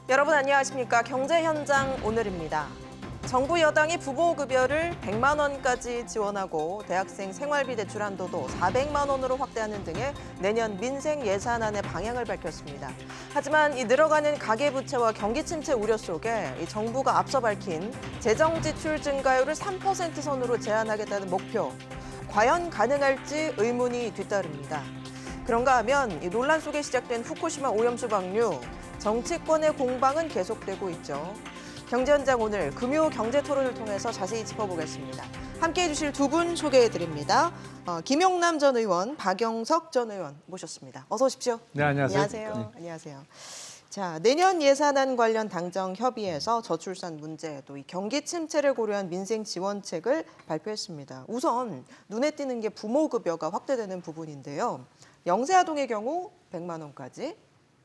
여러분 안녕하십니까? 경제 현장 오늘입니다. 정부 여당이 부모급여를 100만 원까지 지원하고 대학생 생활비 대출 한도도 400만 원으로 확대하는 등의 내년 민생 예산안의 방향을 밝혔습니다. 하지만 이 늘어가는 가계부채와 경기 침체 우려 속에 이 정부가 앞서 밝힌 재정 지출 증가율을 3% 선으로 제한하겠다는 목표, 과연 가능할지 의문이 뒤따릅니다. 그런가 하면 이 논란 속에 시작된 후쿠시마 오염수 방류, 정치권의 공방은 계속되고 있죠. 경제 현장 오늘 금요 경제 토론을 통해서 자세히 짚어보겠습니다. 함께해 주실 두 분 소개해드립니다. 김용남 전 의원, 박영석 전 의원 모셨습니다. 어서 오십시오. 네, 안녕하세요. 안녕하세요. 네. 안녕하세요. 자, 내년 예산안 관련 당정 협의에서 저출산 문제 또 이 경기 침체를 고려한 민생 지원책을 발표했습니다. 우선 눈에 띄는 게 부모급여가 확대되는 부분인데요. 영세 아동의 경우 100만 원까지,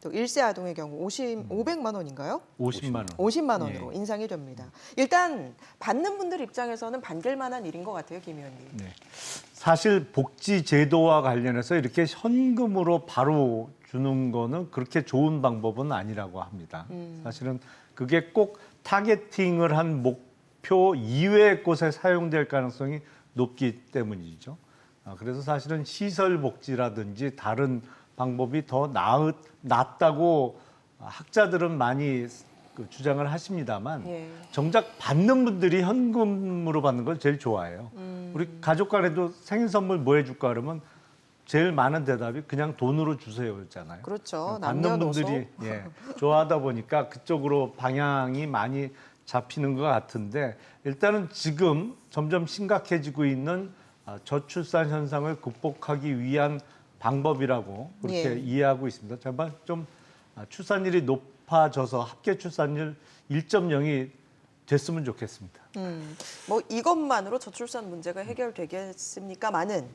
또 1세 아동의 경우 500만 원인가요? 50만 원. 50만 원으로 예. 인상이 됩니다. 일단 받는 분들 입장에서는 반길 만한 일인 것 같아요, 김 의원님. 네. 사실 복지 제도와 관련해서 이렇게 현금으로 바로 주는 거는 그렇게 좋은 방법은 아니라고 합니다. 사실은 그게 꼭 타겟팅을 한 목표 이외의 곳에 사용될 가능성이 높기 때문이죠. 그래서 사실은 시설 복지라든지 다른 방법이 더 낫다고 학자들은 많이 주장을 하십니다만 예. 정작 받는 분들이 현금으로 받는 걸 제일 좋아해요. 우리 가족 간에도 생일 선물 뭐 해줄까 그러면 제일 많은 대답이 그냥 돈으로 주세요였잖아요. 그렇죠. 받는 남녀노소. 분들이 좋아하다 보니까 그쪽으로 방향이 많이 잡히는 것 같은데 일단은 지금 점점 심각해지고 있는 저출산 현상을 극복하기 위한 방법이라고 그렇게 예. 이해하고 있습니다. 제발 좀 출산율이 높아져서 합계 출산율 1.0이 됐으면 좋겠습니다. 뭐 이것만으로 저출산 문제가 해결되겠습니까만은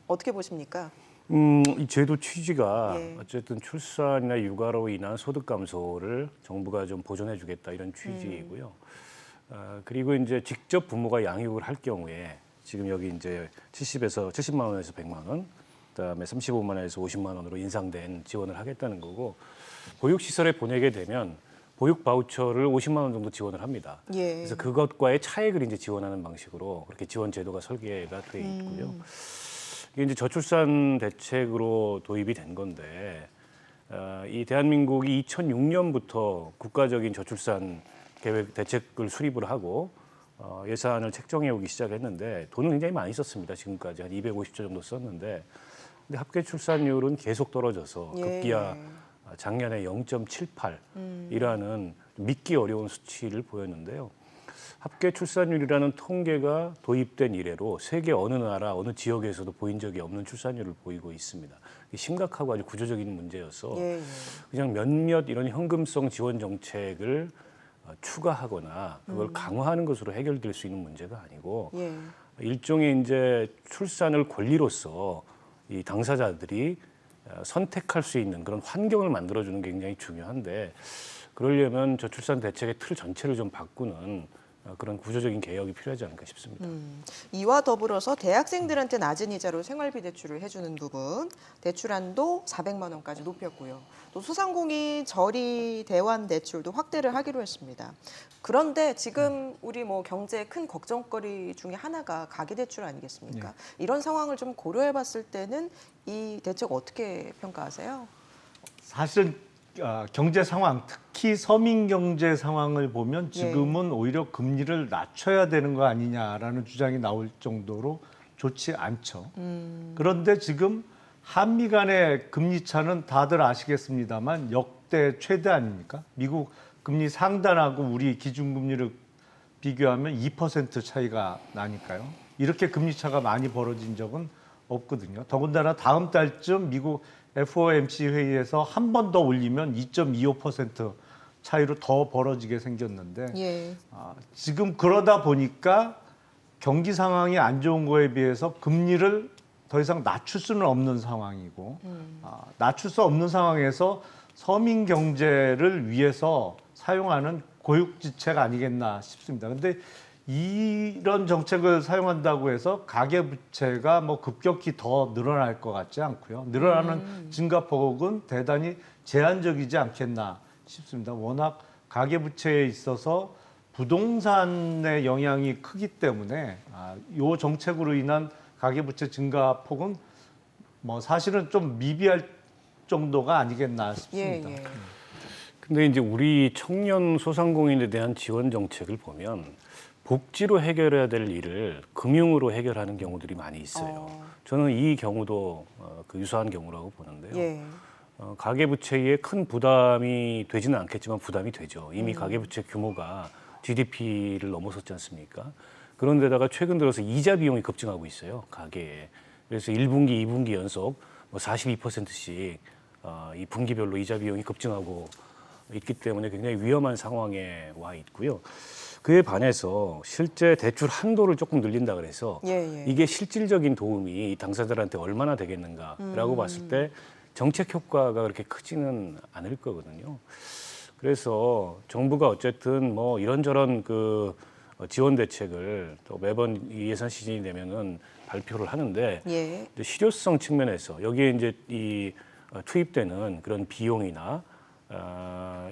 어떻게 보십니까? 이 제도 취지가 예. 어쨌든 출산이나 육아로 인한 소득 감소를 정부가 좀 보전해주겠다 이런 취지이고요. 그리고 이제 직접 부모가 양육을 할 경우에 지금 여기 이제 70만 원에서 100만 원, 그다음에 35만 원에서 50만 원으로 인상된 지원을 하겠다는 거고, 보육시설에 보내게 되면 보육 바우처를 50만 원 정도 지원을 합니다. 예. 그래서 그것과의 차액을 이제 지원하는 방식으로 그렇게 지원 제도가 설계가 돼 있고요. 이게 이제 저출산 대책으로 도입이 된 건데, 이 대한민국이 2006년부터 국가적인 저출산 계획 대책을 수립을 하고 예산을 책정해 오기 시작했는데 돈은 굉장히 많이 썼습니다. 지금까지 한 250조 정도 썼는데, 근데 합계 출산율은 계속 떨어져서 예. 급기야 작년에 0.78이라는 믿기 어려운 수치를 보였는데요. 합계 출산율이라는 통계가 도입된 이래로 세계 어느 나라, 어느 지역에서도 보인 적이 없는 출산율을 보이고 있습니다. 이게 심각하고 아주 구조적인 문제여서 예. 그냥 몇몇 이런 현금성 지원 정책을 추가하거나 그걸 강화하는 것으로 해결될 수 있는 문제가 아니고 예. 일종의 이제 출산을 권리로서 이 당사자들이 선택할 수 있는 그런 환경을 만들어주는 게 굉장히 중요한데, 그러려면 저출산 대책의 틀 전체를 좀 바꾸는 그런 구조적인 개혁이 필요하지 않을까 싶습니다. 이와 더불어서 대학생들한테 낮은 이자로 생활비 대출을 해주는 부분, 대출한도 400만 원까지 높였고요. 또 소상공인 저리 대환 대출도 확대를 하기로 했습니다. 그런데 지금 우리 뭐 경제의 큰 걱정거리 중에 하나가 가계대출 아니겠습니까? 이런 상황을 좀 고려해봤을 때는 이 대책 어떻게 평가하세요? 사실은 경제 상황, 특히 서민 경제 상황을 보면 지금은 오히려 금리를 낮춰야 되는 거 아니냐라는 주장이 나올 정도로 좋지 않죠. 그런데 지금 한미 간의 금리 차는 다들 아시겠습니다만 역대 최대 아닙니까? 미국 금리 상단하고 우리 기준금리를 비교하면 2% 차이가 나니까요. 이렇게 금리 차가 많이 벌어진 적은 없거든요. 더군다나 다음 달쯤 미국 FOMC 회의에서 한 번 더 올리면 2.25% 차이로 더 벌어지게 생겼는데 예. 지금 그러다 보니까 경기 상황이 안 좋은 거에 비해서 금리를 더 이상 낮출 수는 없는 상황이고 낮출 수 없는 상황에서 서민 경제를 위해서 사용하는 고육지책 아니겠나 싶습니다. 근데 이런 정책을 사용한다고 해서 가계부채가 뭐 급격히 더 늘어날 것 같지 않고요. 늘어나는 증가폭은 대단히 제한적이지 않겠나 싶습니다. 워낙 가계부채에 있어서 부동산의 영향이 크기 때문에 이 정책으로 인한 가계부채 증가 폭은 뭐 사실은 좀 미비할 정도가 아니겠나 싶습니다. 예. 근데 이제 우리 청년 소상공인에 대한 지원 정책을 보면 복지로 해결해야 될 일을 금융으로 해결하는 경우들이 많이 있어요. 저는 이 경우도 그 유사한 경우라고 보는데요. 예. 가계부채에 큰 부담이 되지는 않겠지만 부담이 되죠. 이미 가계부채 규모가 GDP를 넘어섰지 않습니까? 그런데다가 최근 들어서 이자 비용이 급증하고 있어요. 가계에. 그래서 1분기, 2분기 연속 뭐 42%씩 이 분기별로 이자 비용이 급증하고 있기 때문에 굉장히 위험한 상황에 와 있고요. 그에 반해서 실제 대출 한도를 조금 늘린다 그래서 예. 이게 실질적인 도움이 이 당사자들한테 얼마나 되겠는가라고 봤을 때 정책 효과가 그렇게 크지는 않을 거거든요. 그래서 정부가 어쨌든 뭐 이런저런 그 지원 대책을 또 매번 이 예산 시즌이 되면은 발표를 하는데 예. 실효성 측면에서 여기에 이제 이 투입되는 그런 비용이나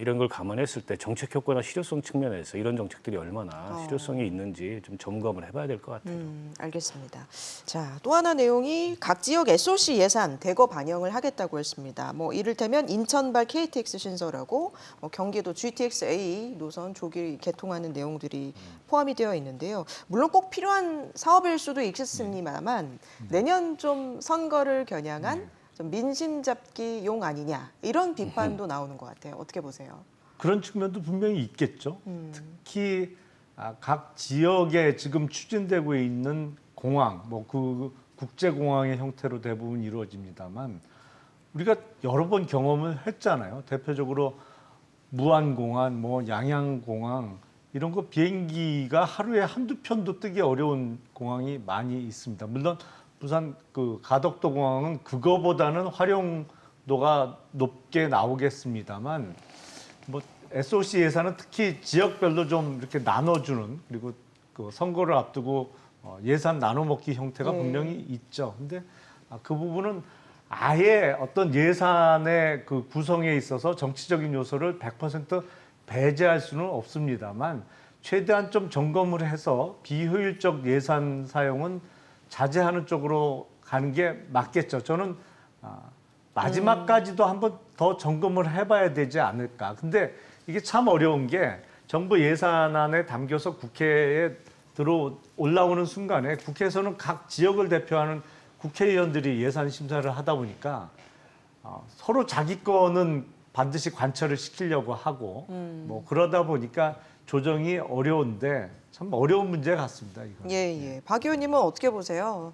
이런 걸 감안했을 때 정책 효과나 실효성 측면에서 이런 정책들이 얼마나 실효성이 있는지 좀 점검을 해봐야 될 것 같아요. 알겠습니다. 자, 또 하나 내용이 각 지역 SOC 예산 대거 반영을 하겠다고 했습니다. 뭐 이를테면 인천발 KTX 신설하고 뭐 경기도 GTX-A 노선 조기 개통하는 내용들이 포함이 되어 있는데요. 물론 꼭 필요한 사업일 수도 있겠습니다만 내년 좀 선거를 겨냥한 좀 민심 잡기용 아니냐 이런 비판도 나오는 것 같아요. 어떻게 보세요? 그런 측면도 분명히 있겠죠. 특히 각 지역에 지금 추진되고 있는 공항, 뭐 그 국제공항의 형태로 대부분 이루어집니다만 우리가 여러 번 경험을 했잖아요. 대표적으로 무안공항, 뭐 양양공항 이런 거 비행기가 하루에 한두 편도 뜨기 어려운 공항이 많이 있습니다. 물론 부산 그 가덕도 공항은 그거보다는 활용도가 높게 나오겠습니다만 뭐 SOC 예산은 특히 지역별로 좀 이렇게 나눠주는 그리고 그 선거를 앞두고 예산 나눠먹기 형태가 분명히 있죠. 근데 그 부분은 아예 어떤 예산의 그 구성에 있어서 정치적인 요소를 100% 배제할 수는 없습니다만 최대한 좀 점검을 해서 비효율적 예산 사용은 자제하는 쪽으로 가는 게 맞겠죠. 저는 마지막까지도 한번 더 점검을 해봐야 되지 않을까. 근데 이게 참 어려운 게 정부 예산안에 담겨서 국회에 올라오는 순간에 국회에서는 각 지역을 대표하는 국회의원들이 예산 심사를 하다 보니까 서로 자기 거는 반드시 관철을 시키려고 하고 뭐 그러다 보니까 조정이 어려운데 참 어려운 문제 같습니다. 이건. 예. 박 의원님은 어떻게 보세요?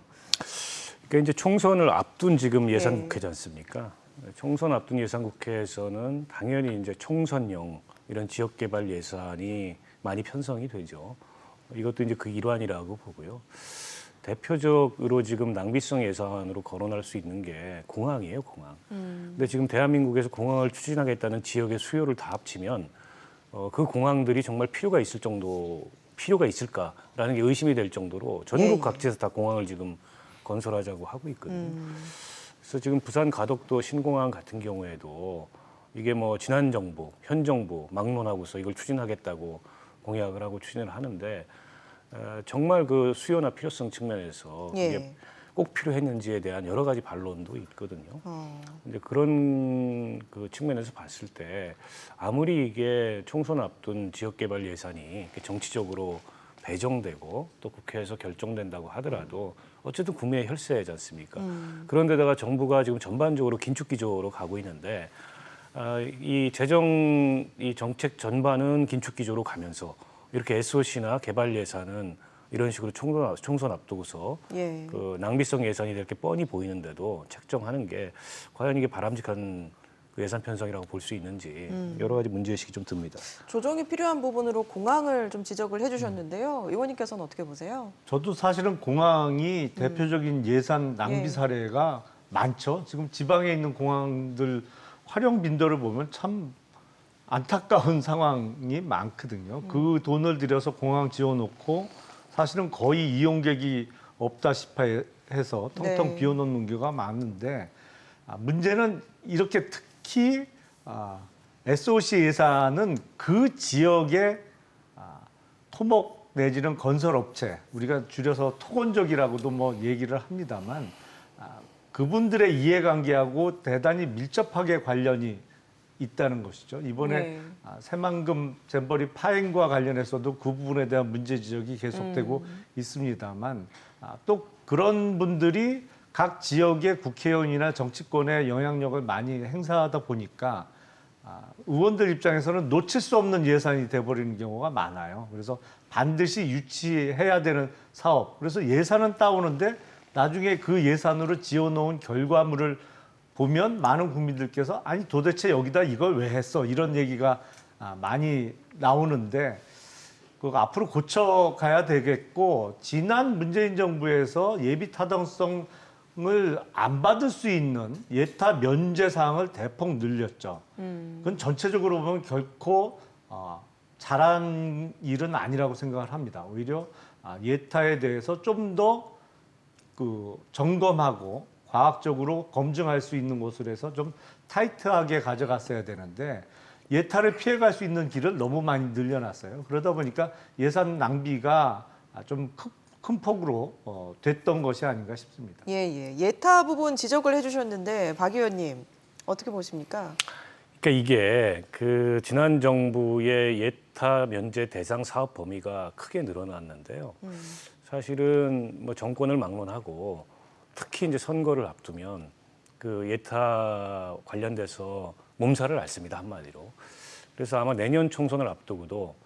그러니까 이제 총선을 앞둔 지금 예산 예. 국회지 않습니까? 총선 앞둔 예산 국회에서는 당연히 이제 총선용 이런 지역 개발 예산이 많이 편성이 되죠. 이것도 이제 그 일환이라고 보고요. 대표적으로 지금 낭비성 예산으로 거론할 수 있는 게 공항이에요, 공항. 근데 지금 대한민국에서 공항을 추진하겠다는 지역의 수요를 다 합치면 그 공항들이 정말 필요가 있을까라는 게 의심이 될 정도로 전국 각지에서 다 공항을 지금 건설하자고 하고 있거든요. 그래서 지금 부산 가덕도 신공항 같은 경우에도 이게 뭐 지난 정부, 현 정부 막론하고서 이걸 추진하겠다고 공약을 하고 추진을 하는데 정말 그 수요나 필요성 측면에서 이게 꼭 필요했는지에 대한 여러 가지 반론도 있거든요. 근데 그런 그 측면에서 봤을 때 아무리 이게 총선 앞둔 지역개발 예산이 정치적으로 배정되고 또 국회에서 결정된다고 하더라도 어쨌든 국민의 혈세지 않습니까? 그런데다가 정부가 지금 전반적으로 긴축 기조로 가고 있는데 이 정책 전반은 긴축 기조로 가면서 이렇게 SOC나 개발 예산은 이런 식으로 총선 앞두고서 그 낭비성 예산이 이렇게 뻔히 보이는데도 책정하는 게 과연 이게 바람직한 그 예산 편성이라고 볼 수 있는지 여러 가지 문제의식이 좀 듭니다. 조정이 필요한 부분으로 공항을 좀 지적을 해주셨는데요. 의원님께서는 어떻게 보세요? 저도 사실은 공항이 대표적인 예산 낭비 사례가 많죠. 지금 지방에 있는 공항들 활용 빈도를 보면 참 안타까운 상황이 많거든요. 그 돈을 들여서 공항 지어놓고 사실은 거의 이용객이 없다시피 해서 텅텅 비워놓는 경우가 많은데 문제는 이렇게 특히 SOC 예산은 그 지역의 토목 내지는 건설업체, 우리가 줄여서 토건족이라고도 뭐 얘기를 합니다만 그분들의 이해관계하고 대단히 밀접하게 관련이 있다는 것이죠. 이번에 네. 새만금 잼버리 파행과 관련해서도 그 부분에 대한 문제 지적이 계속되고 있습니다만 또 그런 분들이 각 지역의 국회의원이나 정치권의 영향력을 많이 행사하다 보니까 의원들 입장에서는 놓칠 수 없는 예산이 돼버리는 경우가 많아요. 그래서 반드시 유치해야 되는 사업. 그래서 예산은 따오는데 나중에 그 예산으로 지어놓은 결과물을 보면 많은 국민들께서 아니 도대체 여기다 이걸 왜 했어? 이런 얘기가 많이 나오는데 그거 앞으로 고쳐가야 되겠고 지난 문재인 정부에서 예비 타당성을 안 받을 수 있는 예타 면제 사항을 대폭 늘렸죠. 그건 전체적으로 보면 결코 잘한 일은 아니라고 생각을 합니다. 오히려 예타에 대해서 좀 더 점검하고 과학적으로 검증할 수 있는 곳으로 해서 좀 타이트하게 가져갔어야 되는데 예타를 피해갈 수 있는 길을 너무 많이 늘려놨어요. 그러다 보니까 예산 낭비가 좀 큰 폭으로 됐던 것이 아닌가 싶습니다. 예. 예타 부분 지적을 해주셨는데 박 의원님 어떻게 보십니까? 그러니까 이게 그 지난 정부의 예타 면제 대상 사업 범위가 크게 늘어났는데요. 사실은 뭐 정권을 막론하고 특히 이제 선거를 앞두면 그 예타 관련돼서 몸살을 앓습니다, 한마디로. 그래서 아마 내년 총선을 앞두고도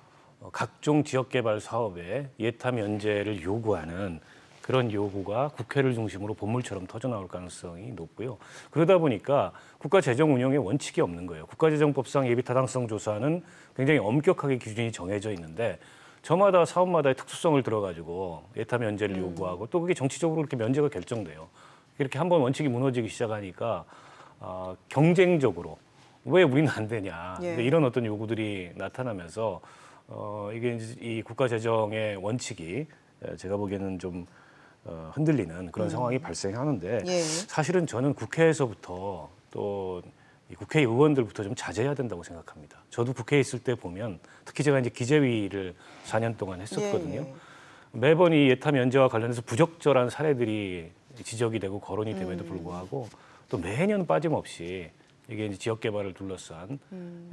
각종 지역개발 사업에 예타 면제를 요구하는 그런 요구가 국회를 중심으로 본물처럼 터져나올 가능성이 높고요. 그러다 보니까 국가재정 운영에 원칙이 없는 거예요. 국가재정법상 예비타당성 조사는 굉장히 엄격하게 기준이 정해져 있는데 저마다 사업마다의 특수성을 들어가지고 예타 면제를 요구하고 또 그게 정치적으로 이렇게 면제가 결정돼요. 이렇게 한번 원칙이 무너지기 시작하니까 경쟁적으로 왜 우리는 안 되냐 예. 이런 어떤 요구들이 나타나면서 이게 이제 이 국가재정의 원칙이 제가 보기에는 좀 흔들리는 그런 상황이 발생하는데 예. 사실은 저는 국회에서부터 또 이 국회의원들부터 좀 자제해야 된다고 생각합니다. 저도 국회에 있을 때 보면 특히 제가 이제 기재위를 4년 동안 했었거든요. 예. 매번 이 예타 면제와 관련해서 부적절한 사례들이 지적이 되고 거론이 됨에도 불구하고 또 매년 빠짐없이 이게 이제 지역 개발을 둘러싼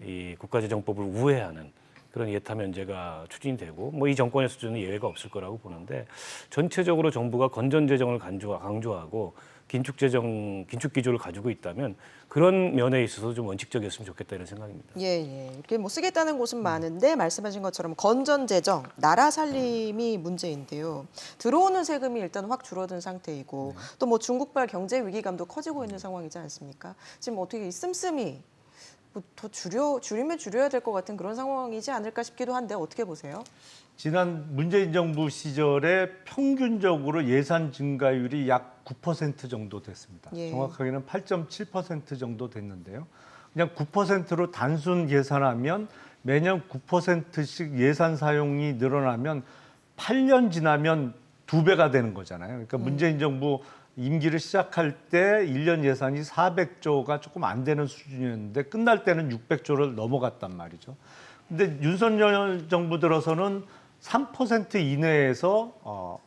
이 국가재정법을 우회하는 그런 예타 면제가 추진되고 뭐 이 정권의 수준은 예외가 없을 거라고 보는데 전체적으로 정부가 건전 재정을 강조하고 긴축 기조를 가지고 있다면 그런 면에 있어서 좀 원칙적이었으면 좋겠다 이런 생각입니다. 예. 이렇게 뭐 쓰겠다는 곳은 많은데 말씀하신 것처럼 건전 재정, 나라 살림이 문제인데요. 들어오는 세금이 일단 확 줄어든 상태이고 또 뭐 중국발 경제 위기감도 커지고 있는 상황이지 않습니까? 지금 어떻게 씀씀이 뭐 더 줄여야 될 것 같은 그런 상황이지 않을까 싶기도 한데 어떻게 보세요? 지난 문재인 정부 시절에 평균적으로 예산 증가율이 약 9% 정도 됐습니다. 예. 정확하게는 8.7% 정도 됐는데요. 그냥 9%로 단순 계산하면 매년 9%씩 예산 사용이 늘어나면 8년 지나면 2배가 되는 거잖아요. 그러니까 문재인 정부 임기를 시작할 때 1년 예산이 400조가 조금 안 되는 수준이었는데 끝날 때는 600조를 넘어갔단 말이죠. 근데 윤석열 정부 들어서는 3% 이내에서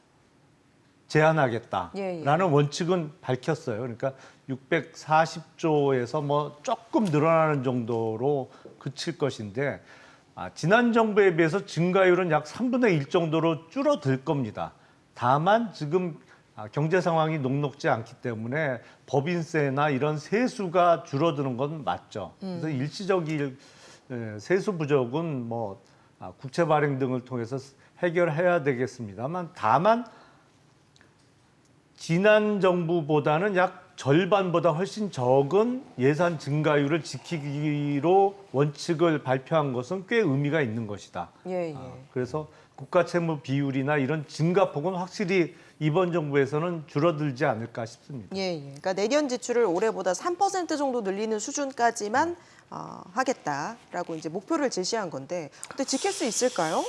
제한하겠다라는 원칙은 밝혔어요. 그러니까 640조에서 뭐 조금 늘어나는 정도로 그칠 것인데 지난 정부에 비해서 증가율은 약 3분의 1 정도로 줄어들 겁니다. 다만 지금 경제 상황이 녹록지 않기 때문에 법인세나 이런 세수가 줄어드는 건 맞죠. 그래서 일시적인 세수 부족은 뭐 국채 발행 등을 통해서 해결해야 되겠습니다만 다만 지난 정부보다는 약 절반보다 훨씬 적은 예산 증가율을 지키기로 원칙을 발표한 것은 꽤 의미가 있는 것이다. 예. 그래서 국가 채무 비율이나 이런 증가폭은 확실히 이번 정부에서는 줄어들지 않을까 싶습니다. 예. 그러니까 내년 지출을 올해보다 3% 정도 늘리는 수준까지만 하겠다라고 이제 목표를 제시한 건데, 근데 지킬 수 있을까요?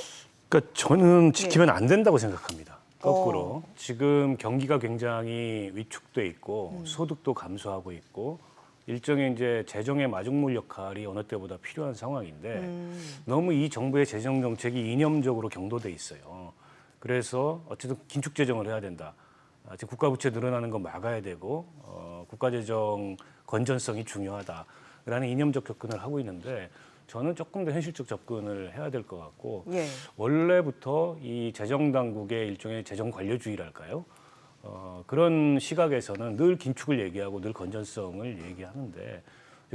그러니까 저는 지키면 안 된다고 생각합니다. 거꾸로 지금 경기가 굉장히 위축돼 있고 소득도 감소하고 있고 일종의 이제 재정의 마중물 역할이 어느 때보다 필요한 상황인데 너무 이 정부의 재정 정책이 이념적으로 경도돼 있어요. 그래서 어쨌든 긴축 재정을 해야 된다. 지금 국가 부채 늘어나는 거 막아야 되고 국가 재정 건전성이 중요하다라는 이념적 접근을 하고 있는데 저는 조금 더 현실적 접근을 해야 될 것 같고 예. 원래부터 이 재정 당국의 일종의 재정 관료주의랄까요? 그런 시각에서는 늘 긴축을 얘기하고 늘 건전성을 얘기하는데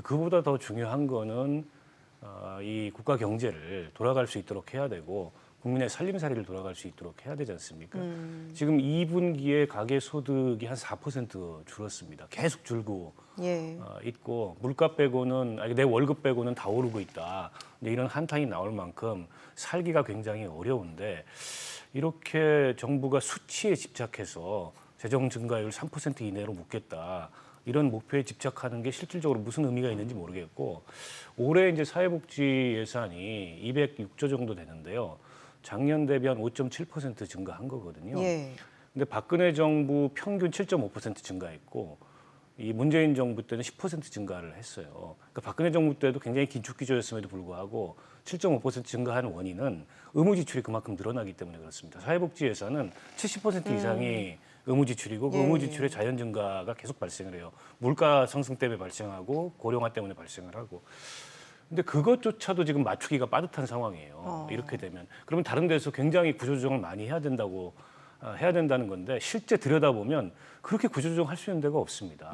그보다 더 중요한 거는 이 국가 경제를 돌아갈 수 있도록 해야 되고 국민의 살림살이를 돌아갈 수 있도록 해야 되지 않습니까? 지금 2분기에 가계 소득이 한 4% 줄었습니다. 계속 줄고 예. 있고 물가 빼고는 내 월급 빼고는 다 오르고 있다. 이제 이런 한탄이 나올 만큼 살기가 굉장히 어려운데 이렇게 정부가 수치에 집착해서 재정 증가율 3% 이내로 묶겠다. 이런 목표에 집착하는 게 실질적으로 무슨 의미가 있는지 모르겠고 올해 이제 사회복지 예산이 206조 정도 되는데요. 작년 대비 한 5.7% 증가한 거거든요. 예. 근데 박근혜 정부 평균 7.5% 증가했고 이 문재인 정부 때는 10% 증가를 했어요. 그러니까 박근혜 정부 때도 굉장히 긴축 기조였음에도 불구하고 7.5% 증가한 원인은 의무 지출이 그만큼 늘어나기 때문에 그렇습니다. 사회복지 예산은 70% 이상이 의무 지출이고 그 예. 의무 지출의 자연 증가가 계속 발생을 해요. 물가 상승 때문에 발생하고 고령화 때문에 발생을 하고. 근데 그것조차도 지금 맞추기가 빠듯한 상황이에요. 이렇게 되면. 그러면 다른 데서 굉장히 구조조정을 많이 해야 된다는 건데 실제 들여다보면 그렇게 구조조정 할 수 있는 데가 없습니다.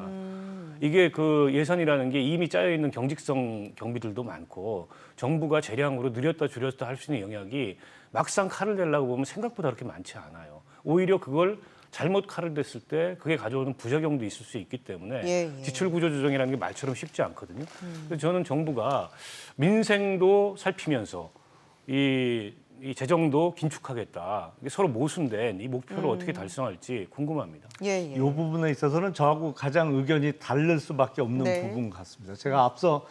이게 그 예산이라는 게 이미 짜여 있는 경직성 경비들도 많고 정부가 재량으로 늘렸다 줄였다 할 수 있는 영역이 막상 칼을 내려고 보면 생각보다 그렇게 많지 않아요. 오히려 그걸 잘못 칼을 댔을 때 그게 가져오는 부작용도 있을 수 있기 때문에 예. 지출 구조 조정이라는 게 말처럼 쉽지 않거든요. 그래서 저는 정부가 민생도 살피면서 이 재정도 긴축하겠다. 이게 서로 모순된 이 목표를 어떻게 달성할지 궁금합니다. 예. 이 부분에 있어서는 저하고 가장 의견이 다를 수밖에 없는 네. 부분 같습니다. 제가 앞서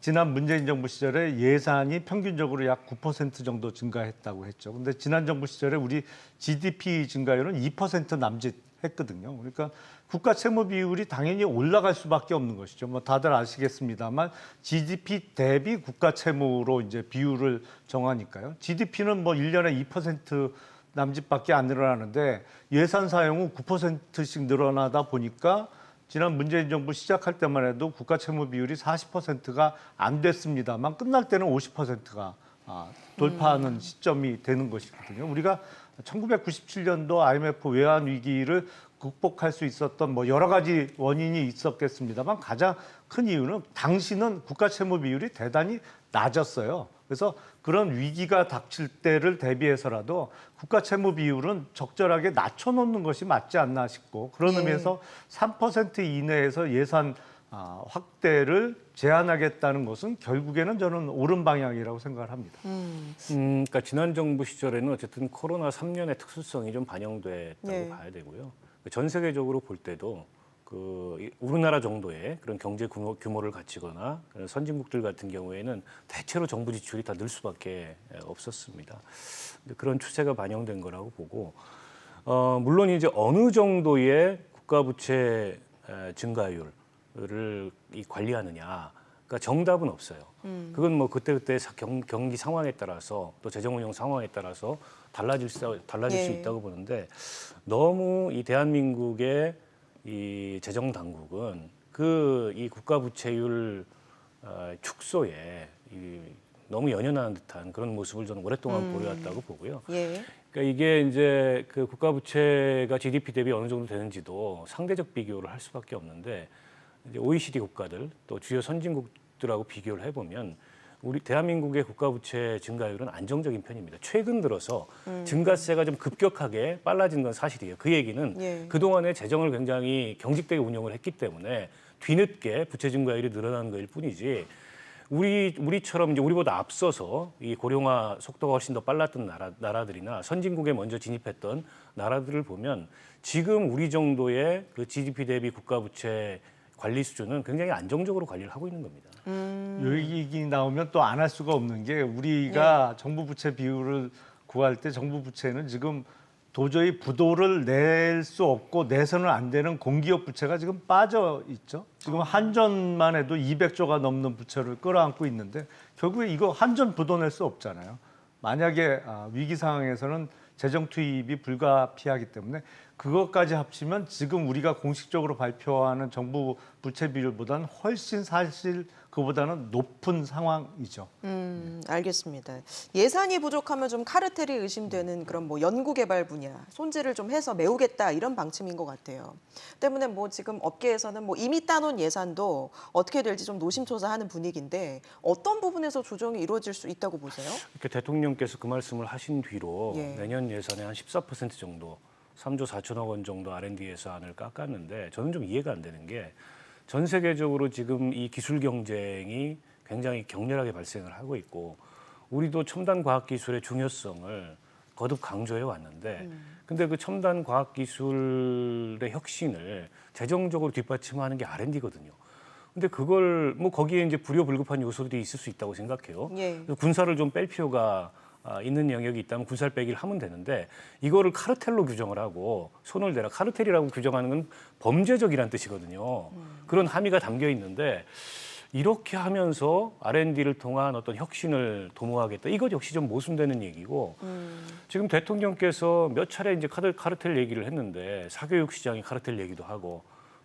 지난 문재인 정부 시절에 예산이 평균적으로 약 9% 정도 증가했다고 했죠. 근데 지난 정부 시절에 우리 GDP 증가율은 2% 남짓했거든요. 그러니까 국가 채무 비율이 당연히 올라갈 수밖에 없는 것이죠. 뭐 다들 아시겠습니다만 GDP 대비 국가 채무로 이제 비율을 정하니까요. GDP는 뭐 1년에 2% 남짓밖에 안 늘어나는데 예산 사용은 9%씩 늘어나다 보니까 지난 문재인 정부 시작할 때만 해도 국가 채무 비율이 40%가 안 됐습니다만 끝날 때는 50%가 돌파하는 시점이 되는 것이거든요. 우리가 1997년도 IMF 외환 위기를 극복할 수 있었던 뭐 여러 가지 원인이 있었겠습니다만 가장 큰 이유는 당시는 국가 채무 비율이 대단히 낮았어요. 그래서 그런 위기가 닥칠 때를 대비해서라도 국가 채무 비율은 적절하게 낮춰놓는 것이 맞지 않나 싶고 그런 예. 의미에서 3% 이내에서 예산 확대를 제한하겠다는 것은 결국에는 저는 옳은 방향이라고 생각을 합니다. 그러니까 지난 정부 시절에는 어쨌든 코로나 3년의 특수성이 좀 반영됐다고 네. 봐야 되고요. 전 세계적으로 볼 때도 우리나라 정도의 그런 경제 규모를 갖추거나 선진국들 같은 경우에는 대체로 정부 지출이 다 늘 수밖에 없었습니다. 그런 추세가 반영된 거라고 보고 물론 이제 어느 정도의 국가 부채 증가율을 관리하느냐. 그러니까 정답은 없어요. 그건 뭐 그때그때 경기 상황에 따라서 또 재정 운영 상황에 따라서 달라질 수 예. 있다고 보는데 너무 이 대한민국의 이 재정 당국은 이 국가 부채율 축소에 너무 연연하는 듯한 그런 모습을 저는 오랫동안 보여왔다고 보고요. 예. 그러니까 이게 이제 그 국가 부채가 GDP 대비 어느 정도 되는지도 상대적 비교를 할 수밖에 없는데 이제 OECD 국가들 또 주요 선진국들하고 비교를 해보면 우리 대한민국의 국가 부채 증가율은 안정적인 편입니다. 최근 들어서 증가세가 좀 급격하게 빨라진 건 사실이에요. 그 얘기는 예. 그동안에 재정을 굉장히 경직되게 운영을 했기 때문에 뒤늦게 부채 증가율이 늘어나는 것일 뿐이지 우리처럼 이제 우리보다 앞서서 이 고령화 속도가 훨씬 더 빨랐던 나라들이나 선진국에 먼저 진입했던 나라들을 보면 지금 우리 정도의 그 GDP 대비 국가 부채 관리 수준은 굉장히 안정적으로 관리를 하고 있는 겁니다. 이 얘기 나오면 또 안 할 수가 없는 게 우리가 정부 부채 비율을 구할 때 정부 부채는 지금 도저히 부도를 낼 수 없고 내서는 안 되는 공기업 부채가 지금 빠져 있죠. 지금 한전만 해도 200조가 넘는 부채를 끌어안고 있는데 결국에 이거 한전 부도 낼 수 없잖아요. 만약에 위기 상황에서는 재정 투입이 불가피하기 때문에 그것까지 합치면 지금 우리가 공식적으로 발표하는 정부 부채 비율보다는 훨씬 사실 그보다는 높은 상황이죠. 알겠습니다. 예산이 부족하면 좀 카르텔이 의심되는 그런 뭐 연구개발 분야 손질을 좀 해서 메우겠다 이런 방침인 것 같아요. 때문에 뭐 지금 업계에서는 뭐 이미 따놓은 예산도 어떻게 될지 좀 노심초사하는 분위기인데 어떤 부분에서 조정이 이루어질 수 있다고 보세요? 이렇게 대통령께서 그 말씀을 하신 뒤로 예. 내년 예산의 한 14% 정도, 3조 4천억 원 정도 R&D 예산을 깎았는데 저는 좀 이해가 안 되는 게 전 세계적으로 지금 이 기술 경쟁이 굉장히 격렬하게 발생을 하고 있고 우리도 첨단 과학 기술의 중요성을 거듭 강조해 왔는데 근데 그 첨단 과학 기술의 혁신을 재정적으로 뒷받침하는 게 R&D거든요. 근데 그걸 뭐 거기에 이제 불효불급한 요소들이 있을 수 있다고 생각해요. 예. 그래서 군사를 좀 뺄 필요가 있는 영역이 있다면 군사를 빼기를 하면 되는데 이거를 카르텔로 규정을 하고 손을 대라 카르텔이라고 규정하는 건 범죄적이란 뜻이거든요. 그런 함의가 담겨 있는데 이렇게 하면서 R&D를 통한 어떤 혁신을 도모하겠다. 이것 역시 좀 모순되는 얘기고 지금 대통령께서 몇 차례 이제 카르텔 얘기를 했는데 사교육 시장이 카르텔 얘기도 하고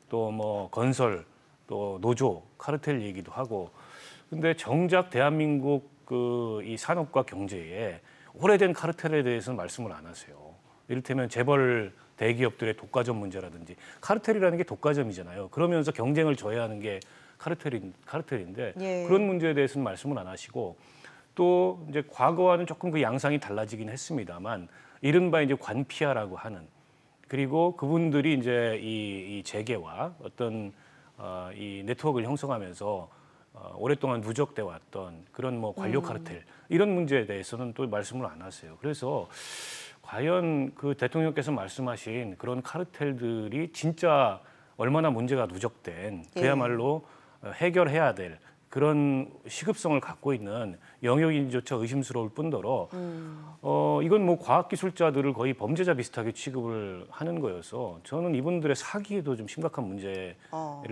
또 뭐 건설 또 노조 카르텔 얘기도 하고 근데 정작 대한민국 그 이 산업과 경제에 오래된 카르텔에 대해서는 말씀을 안 하세요. 이를테면 재벌 대기업들의 독과점 문제라든지 카르텔이라는 게 독과점이잖아요. 그러면서 경쟁을 저해하는 게 카르텔인데 예. 그런 문제에 대해서는 말씀을 안 하시고 또 이제 과거와는 조금 그 양상이 달라지긴 했습니다만 이른바 이제 관피아라고 하는 그리고 그분들이 이제 이 재계와 어떤 이 네트워크를 형성하면서 오랫동안 누적돼 왔던 그런 뭐 관료 카르텔 이런 문제에 대해서는 또 말씀을 안 하세요. 그래서 과연 그 대통령께서 말씀하신 그런 카르텔들이 진짜 얼마나 문제가 누적된 그야말로 해결해야 될 그런 시급성을 갖고 있는 영역인조차 의심스러울 뿐더러 이건 뭐 과학기술자들을 거의 범죄자 비슷하게 취급을 하는 거여서 저는 이분들의 사기에도 좀 심각한 문제를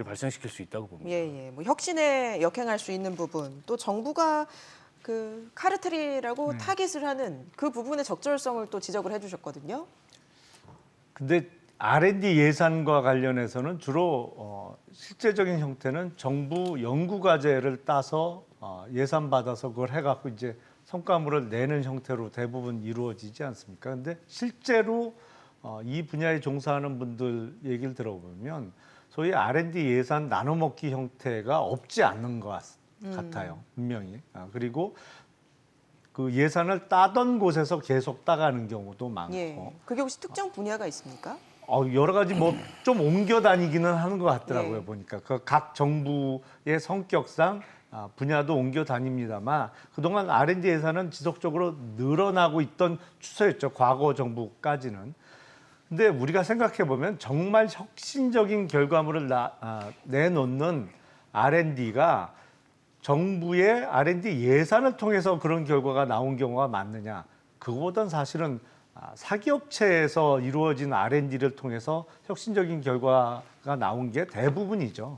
발생시킬 수 있다고 봅니다. 예. 뭐 혁신에 역행할 수 있는 부분 또 정부가 그 카르텔이라고 타깃을 하는 그 부분의 적절성을 또 지적을 해주셨거든요. 근데 R&D 예산과 관련해서는 주로 실제적인 형태는 정부 연구과제를 따서 예산 받아서 그걸 해갖고 이제 성과물을 내는 형태로 대부분 이루어지지 않습니까? 근데 실제로 이 분야에 종사하는 분들 얘기를 들어보면 소위 R&D 예산 나눠먹기 형태가 없지 않는 것 같아요. 분명히. 그리고 그 예산을 따던 곳에서 계속 따가는 경우도 많고. 예. 그게 혹시 특정 분야가 있습니까? 여러 가지 뭐 좀 옮겨 다니기는 하는 것 같더라고요. 예. 보니까 그 각 정부의 성격상 분야도 옮겨 다닙니다만 그동안 R&D 예산은 지속적으로 늘어나고 있던 추세였죠. 과거 정부까지는. 근데 우리가 생각해 보면 정말 혁신적인 결과물을 내놓는 R&D가 정부의 R&D 예산을 통해서 그런 결과가 나온 경우가 많느냐? 그거보단 사실은 사기업체에서 이루어진 R&D를 통해서 혁신적인 결과가 나온 게 대부분이죠.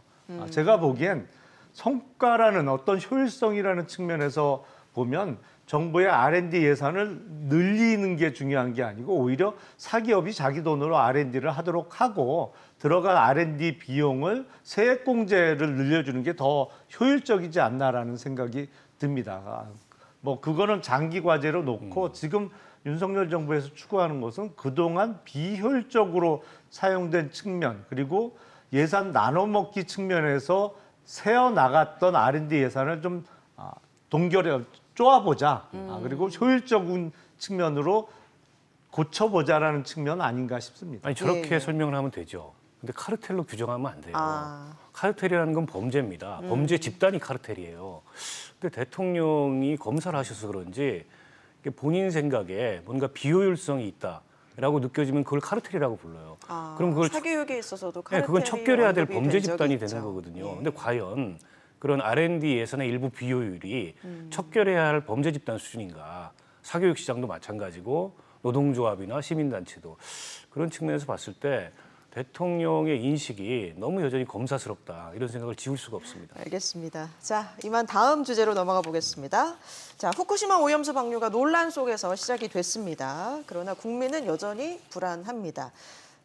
제가 보기엔 성과라는 어떤 효율성이라는 측면에서 보면 정부의 R&D 예산을 늘리는 게 중요한 게 아니고 오히려 사기업이 자기 돈으로 R&D를 하도록 하고 들어간 R&D 비용을 세액공제를 늘려주는 게 더 효율적이지 않나라는 생각이 듭니다. 뭐 그거는 장기 과제로 놓고 지금 윤석열 정부에서 추구하는 것은 그동안 비효율적으로 사용된 측면 그리고 예산 나눠먹기 측면에서 새어나갔던 R&D 예산을 좀 쪼아보자. 그리고 효율적인 측면으로 고쳐보자라는 측면 아닌가 싶습니다. 아니 저렇게 예. 설명을 하면 되죠. 근데 카르텔로 규정하면 안 돼요. 아. 카르텔이라는 건 범죄입니다. 범죄 집단이 카르텔이에요. 근데 대통령이 검사를 하셔서 그런지 본인 생각에 뭔가 비효율성이 있다라고 느껴지면 그걸 카르텔이라고 불러요. 그럼 그걸 사교육에 있어서도 네, 카르텔이 그건 척결해야 될 언급이 범죄 된 적이 집단이 있죠. 되는 거거든요. 예. 근데 과연 그런 R&D 예산의 일부 비효율이 척결해야 할 범죄 집단 수준인가? 사교육 시장도 마찬가지고 노동조합이나 시민단체도 그런 측면에서 봤을 때 대통령의 인식이 너무 여전히 검사스럽다 이런 생각을 지울 수가 없습니다. 알겠습니다. 자, 이만 다음 주제로 넘어가 보겠습니다. 자, 후쿠시마 오염수 방류가 논란 속에서 시작이 됐습니다. 그러나 국민은 여전히 불안합니다.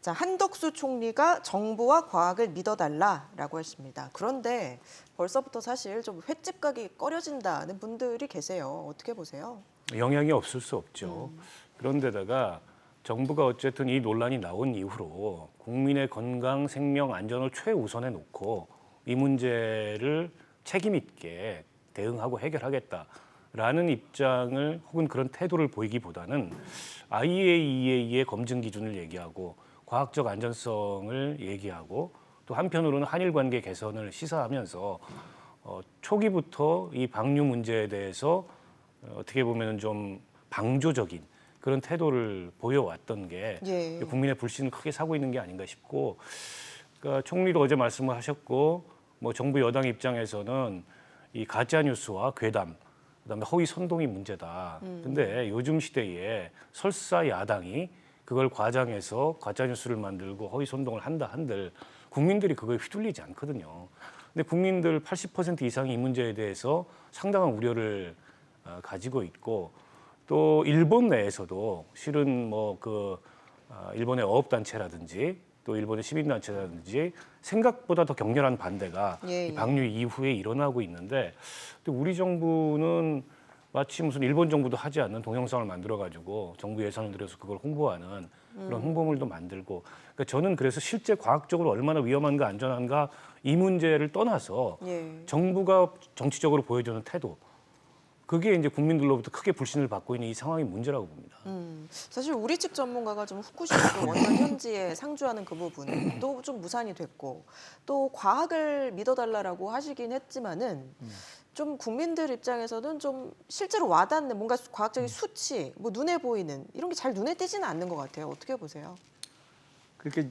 자, 한덕수 총리가 정부와 과학을 믿어달라라고 했습니다. 그런데 벌써부터 사실 좀 횟집 가기 꺼려진다는 분들이 계세요. 어떻게 보세요? 영향이 없을 수 없죠. 그런데다가 정부가 어쨌든 이 논란이 나온 이후로 국민의 건강, 생명, 안전을 최우선에 놓고 이 문제를 책임 있게 대응하고 해결하겠다라는 입장을 혹은 그런 태도를 보이기보다는 IAEA의 검증 기준을 얘기하고 과학적 안전성을 얘기하고 또 한편으로는 한일 관계 개선을 시사하면서 초기부터 이 방류 문제에 대해서 어떻게 보면 좀 방조적인 그런 태도를 보여왔던 게 예. 국민의 불신을 크게 사고 있는 게 아닌가 싶고, 그러니까 총리도 어제 말씀을 하셨고, 뭐 정부 여당 입장에서는 이 가짜 뉴스와 괴담, 그다음에 허위 선동이 문제다. 근데 요즘 시대에 설사 야당이 그걸 과장해서 가짜 뉴스를 만들고 허위 선동을 한다 한들 국민들이 그거에 휘둘리지 않거든요. 근데 국민들 80% 이상이 이 문제에 대해서 상당한 우려를 가지고 있고, 또 일본 내에서도 실은 일본의 어업단체라든지 또 일본의 시민단체라든지 생각보다 더 격렬한 반대가 예, 이 방류 이후에 일어나고 있는데, 또 우리 정부는 마치 무슨 일본 정부도 하지 않는 동영상을 만들어가지고 정부 예산을 들여서 그걸 홍보하는 그런 홍보물도 만들고, 그러니까 저는 그래서 실제 과학적으로 얼마나 위험한가 안전한가 이 문제를 떠나서 예. 정부가 정치적으로 보여주는 태도, 그게 이제 국민들로부터 크게 불신을 받고 있는 이 상황이 문제라고 봅니다. 사실 우리 측 전문가가 좀 후쿠시마 원전 현지에 상주하는 그 부분도 좀 무산이 됐고 또 과학을 믿어달라고 하시긴 했지만은 좀 국민들 입장에서는 좀 실제로 와닿는 뭔가 과학적인 수치, 뭐 눈에 보이는 이런 게 잘 눈에 띄지는 않는 것 같아요. 어떻게 보세요? 그렇게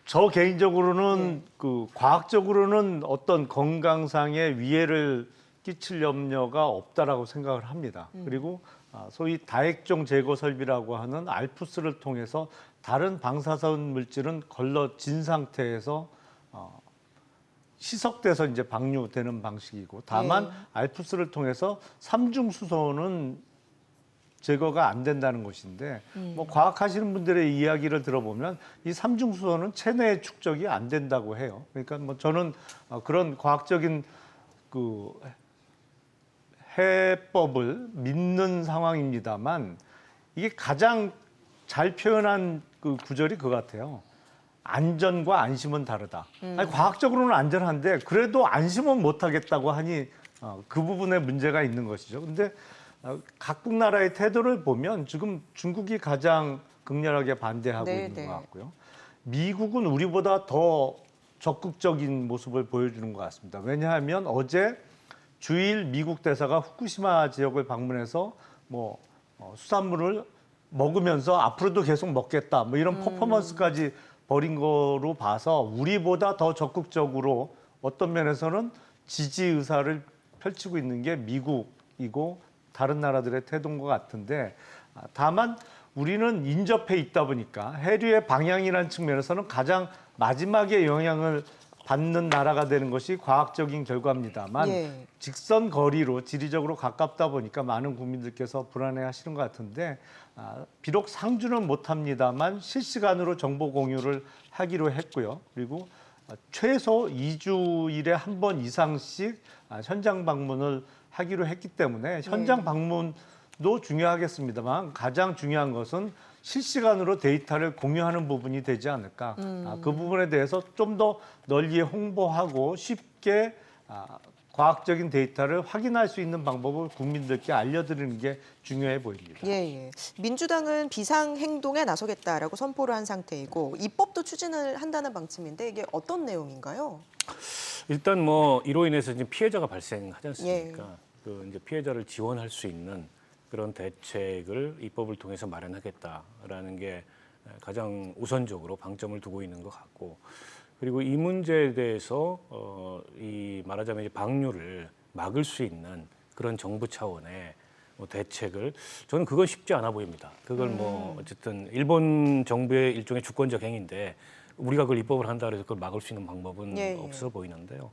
저 개인적으로는 예. 그 과학적으로는 어떤 건강상의 위해를 끼칠 염려가 없다라고 생각을 합니다. 그리고 소위 다액종 제거 설비라고 하는 알프스를 통해서 다른 방사선 물질은 걸러진 상태에서 시석돼서 이제 방류되는 방식이고, 다만 예. 알프스를 통해서 삼중수소는 제거가 안 된다는 것인데, 뭐 과학하시는 분들의 이야기를 들어보면 이 삼중수소는 체내 축적이 안 된다고 해요. 그러니까 뭐 저는 그런 과학적인 그 해법을 믿는 상황입니다만, 이게 가장 잘 표현한 그 구절이 그거 같아요. 안전과 안심은 다르다. 아니, 과학적으로는 안전한데 그래도 안심은 못하겠다고 하니 그 부분에 문제가 있는 것이죠. 근데 각국 나라의 태도를 보면 지금 중국이 가장 극렬하게 반대하고 네, 있는 네. 것 같고요. 미국은 우리보다 더 적극적인 모습을 보여주는 것 같습니다. 왜냐하면 어제 주일 미국 대사가 후쿠시마 지역을 방문해서 수산물을 먹으면서 앞으로도 계속 먹겠다, 뭐 이런 퍼포먼스까지 벌인 거로 봐서 우리보다 더 적극적으로 어떤 면에서는 지지 의사를 펼치고 있는 게 미국이고 다른 나라들의 태도인 것 같은데, 다만 우리는 인접해 있다 보니까 해류의 방향이라는 측면에서는 가장 마지막에 영향을 받는 나라가 되는 것이 과학적인 결과입니다만, 예. 직선 거리로 지리적으로 가깝다 보니까 많은 국민들께서 불안해하시는 것 같은데, 비록 상주는 못합니다만 실시간으로 정보 공유를 하기로 했고요. 그리고 최소 2주일에 한 번 이상씩 현장 방문을 하기로 했기 때문에 현장 방문도 중요하겠습니다만 가장 중요한 것은 실시간으로 데이터를 공유하는 부분이 되지 않을까. 그 부분에 대해서 좀 더 널리 홍보하고 쉽게 과학적인 데이터를 확인할 수 있는 방법을 국민들께 알려드리는 게 중요해 보입니다. 예, 예. 민주당은 비상행동에 나서겠다라고 선포를 한 상태이고 입법도 추진을 한다는 방침인데 이게 어떤 내용인가요? 일단 이로 인해서 이제 피해자가 발생하지 않습니까? 그 이제 피해자를 지원할 수 있는 그런 대책을 입법을 통해서 마련하겠다라는 게 가장 우선적으로 방점을 두고 있는 것 같고, 그리고 이 문제에 대해서 이 말하자면 이제 방류를 막을 수 있는 그런 정부 차원의 뭐 대책을 저는 그건 쉽지 않아 보입니다. 그걸 뭐 어쨌든 일본 정부의 일종의 주권적 행위인데 우리가 그걸 입법을 한다 그래서 그걸 막을 수 있는 방법은 예, 예. 없어 보이는데요.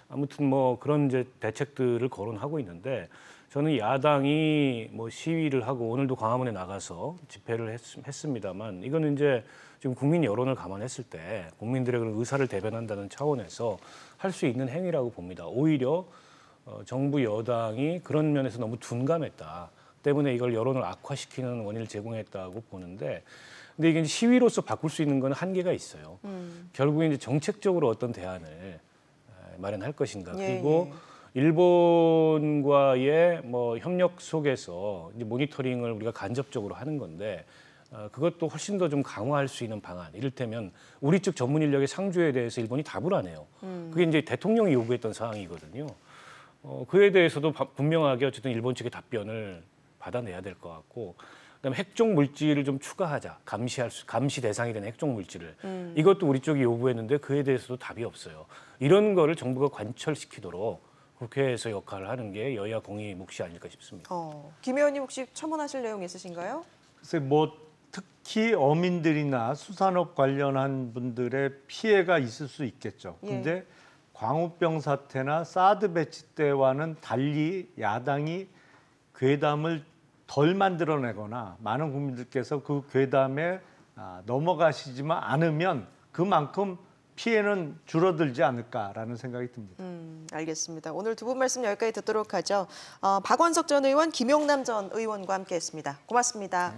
아무튼 뭐 그런 이제 대책들을 거론하고 있는데 저는 야당이 뭐 시위를 하고 오늘도 광화문에 나가서 집회를 했습니다만 이거는 이제 지금 국민 여론을 감안했을 때 국민들의 그런 의사를 대변한다는 차원에서 할 수 있는 행위라고 봅니다. 오히려 정부 여당이 그런 면에서 너무 둔감했다. 때문에 이걸 여론을 악화시키는 원인을 제공했다고 보는데 근데 이게 시위로서 바꿀 수 있는 건 한계가 있어요. 결국에 이제 정책적으로 어떤 대안을 마련할 것인가. 예, 그리고 예. 일본과의 뭐 협력 속에서 이제 모니터링을 우리가 간접적으로 하는 건데 그것도 훨씬 더 좀 강화할 수 있는 방안. 이를테면 우리 측 전문 인력의 상주에 대해서 일본이 답을 안 해요. 그게 이제 대통령이 요구했던 사항이거든요. 그에 대해서도 분명하게 어쨌든 일본 측의 답변을 받아내야 될 것 같고, 그다음에 핵종 물질을 좀 추가하자, 감시 대상이 되는 핵종 물질을 이것도 우리 쪽이 요구했는데 그에 대해서도 답이 없어요. 이런 거를 정부가 관철시키도록 국회에서 역할을 하는 게 여야 공의 몫이 아닐까 싶습니다. 김 의원님 혹시 첨언하실 내용 있으신가요? 글쎄 뭐 특히 어민들이나 수산업 관련한 분들의 피해가 있을 수 있겠죠. 예. 근데 광우병 사태나 사드 배치 때와는 달리 야당이 괴담을 덜 만들어내거나 많은 국민들께서 그 괴담에 넘어가시지만 않으면 그만큼 피해는 줄어들지 않을까라는 생각이 듭니다. 알겠습니다. 오늘 두 분 말씀 여기까지 듣도록 하죠. 박원석 전 의원, 김용남 전 의원과 함께했습니다. 고맙습니다.